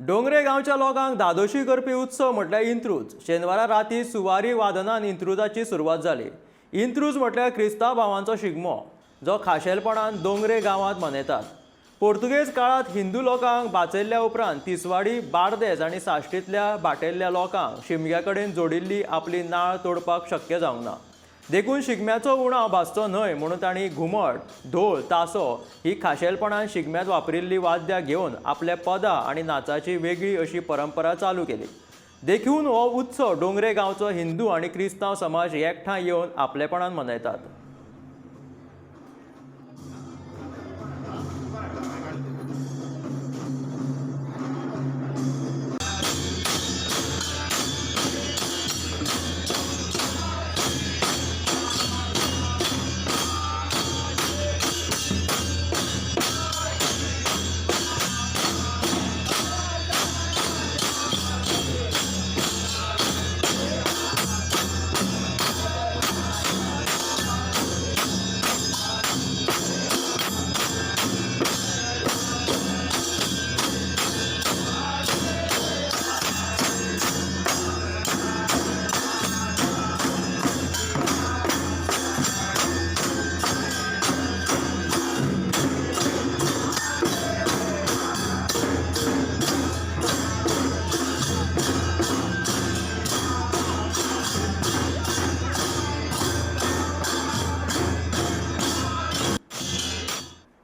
डोंगरे गांवच्या लोकांक धादोशी करपी उत्सव म्हटल्यार इंत्रूज. शेनवारा राती सुवारी वादनान इंत्रुजाची सुरवात जाली. इंत्रूज म्हटल्यार क्रिस्तांव भावांचो शिगमो, जो खाशेलपणान डोंगरे गांवांत मनयतात. पोर्तुगेज काळांत हिंदू लोकांक बाचयल्ल्या उपरांत तिसवाडी बार्देस आनी साश्टींतल्या भाटेल्ल्या लोकांक शिमग्या कडेन जोडिल्ली आपली नाळ तोडपाक शक्य जावंक ना. देखून शिगम्याचो उणाव भासचो न्हय म्हणून तांणी घुमट, ढोल, तासो ही खाशेलपणान शिगम्यात वापरिल्ली वाद्यां घेवन आपल्या पदां आनी नाचाची वेगळी अशी परंपरा चालू केली. देखून हो उत्सव डोंगरे गांवचो हिंदू आनी क्रिस्तांव समाज एकठांय येवन आपलेपणान मनयतात.